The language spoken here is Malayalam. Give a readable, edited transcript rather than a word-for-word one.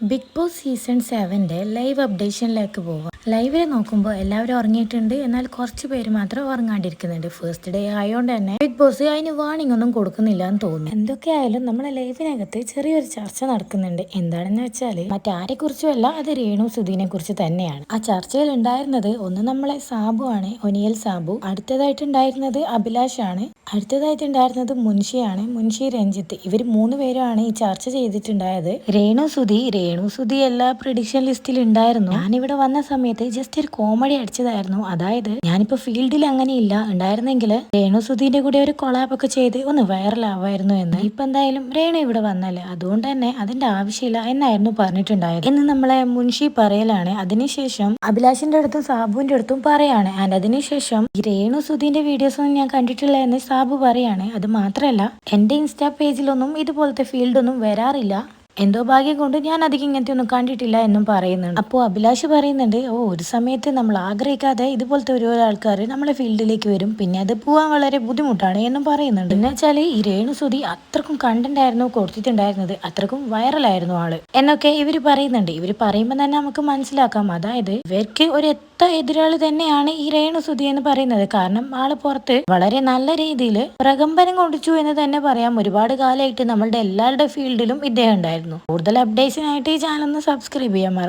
ബിഗ് ബോസ് സീസൺ 7 ലൈവ് അപ്ഡേഷനിലേക്ക് പോവാം. ലൈവിൽ നോക്കുമ്പോൾ എല്ലാവരും ഉറങ്ങിയിട്ടുണ്ട്. എന്നാൽ കുറച്ച് പേര് മാത്രം ഉറങ്ങാണ്ടിരിക്കുന്നുണ്ട്. ഫസ്റ്റ് ഡേ ആയതുകൊണ്ട് തന്നെ ബിഗ് ബോസ് അതിന് വാണിംഗ് ഒന്നും കൊടുക്കുന്നില്ല എന്ന് തോന്നുന്നു. എന്തൊക്കെയായാലും നമ്മളെ ലൈവിനകത്ത് ചെറിയൊരു ചർച്ച നടക്കുന്നുണ്ട്. എന്താണെന്ന് വെച്ചാൽ മറ്റാരെ കുറിച്ചുമല്ല, അത് രേണു സുധീനെ കുറിച്ച് തന്നെയാണ്. ആ ചർച്ചയിൽ ഉണ്ടായിരുന്നത് ഒന്ന് നമ്മളെ സാബു ആണ്, ഒനിയൽ സാബു. അടുത്തതായിട്ടുണ്ടായിരുന്നത് അഭിലാഷാണ്. അടുത്തതായിട്ടുണ്ടായിരുന്നത് മുൻഷിയാണ്, മുൻഷി രഞ്ജിത്ത്. ഇവർ 3 പേരുമാണ് ഈ ചർച്ച ചെയ്തിട്ടുണ്ടായത്. രേണു സുധി എല്ലാ പ്രിഡിക്ഷൻ ലിസ്റ്റിൽ ഉണ്ടായിരുന്നു. ഞാനിവിടെ വന്ന സമയത്ത് ജസ്റ്റ് ഒരു കോമഡി അടിച്ചതായിരുന്നു. അതായത് ഞാനിപ്പോ ഫീൽഡിൽ അങ്ങനെ ഇല്ല, ഉണ്ടായിരുന്നെങ്കിൽ രേണു സുധീന്റെ കൂടെ ഒരു കൊളാബ് ഒക്കെ ചെയ്ത് ഒന്ന് വൈറലാവായിരുന്നു എന്ന്. ഇപ്പൊ എന്തായാലും രേണു ഇവിടെ വന്നല്ലേ, അതുകൊണ്ട് തന്നെ അതിന്റെ ആവശ്യമില്ല എന്നായിരുന്നു പറഞ്ഞിട്ടുണ്ടായത് എന്ന് നമ്മളെ മുൻഷി പറയലാണ്. അതിനുശേഷം അഭിലാഷിന്റെ അടുത്തും സാബുവിന്റെ അടുത്തും പറയാണ്. ആൻഡ് അതിനുശേഷം ഈ രേണു സുധീന്റെ വീഡിയോസ് ഒന്നും ഞാൻ കണ്ടിട്ടില്ല എന്ന് സാബു പറയാണ്. അത് മാത്രല്ല, എന്റെ ഇൻസ്റ്റാ പേജിലൊന്നും ഇതുപോലത്തെ ഫീൽഡൊന്നും വരാറില്ല, എന്തോ ഭാഗ്യം കൊണ്ട് ഞാൻ അധികം ഇങ്ങനത്തെ ഒന്നും കണ്ടിട്ടില്ല എന്നും പറയുന്നുണ്ട്. അപ്പോൾ അഭിലാഷ് പറയുന്നുണ്ട്, ഒരു സമയത്ത് നമ്മൾ ആഗ്രഹിക്കാതെ ഇതുപോലത്തെ ഓരോ ആൾക്കാർ നമ്മളെ ഫീൽഡിലേക്ക് വരും, പിന്നെ അത് പോവാൻ വളരെ ബുദ്ധിമുട്ടാണ് എന്നും പറയുന്നുണ്ട്. എന്ന് വെച്ചാൽ ഈ രേണു സുധി അത്രക്കും കണ്ടന്റ് ആയിരുന്നു കൊടുത്തിട്ടുണ്ടായിരുന്നത്, അത്രക്കും വൈറലായിരുന്നു ആള് എന്നൊക്കെ ഇവർ പറയുന്നുണ്ട്. ഇവർ പറയുമ്പോൾ തന്നെ നമുക്ക് മനസ്സിലാക്കാം, അതായത് ഇവർക്ക് ഒരു എതിരാളി തന്നെയാണ് ഈ രേണു സുധി എന്ന് പറയുന്നത്. കാരണം ആള് പുറത്ത് വളരെ നല്ല രീതിയിൽ പ്രകമ്പനം കൊണ്ടിച്ചു എന്ന് തന്നെ പറയാം. ഒരുപാട് കാലമായിട്ട് നമ്മളുടെ എല്ലാവരുടെ ഫീൽഡിലും ഇദ്ദേഹം ഉണ്ടായിരുന്നു. കൂടുതൽ അപ്ഡേഷനായിട്ട് ഈ ചാനൽ ഒന്ന് സബ്സ്ക്രൈബ് ചെയ്യാൻ മറക്കും.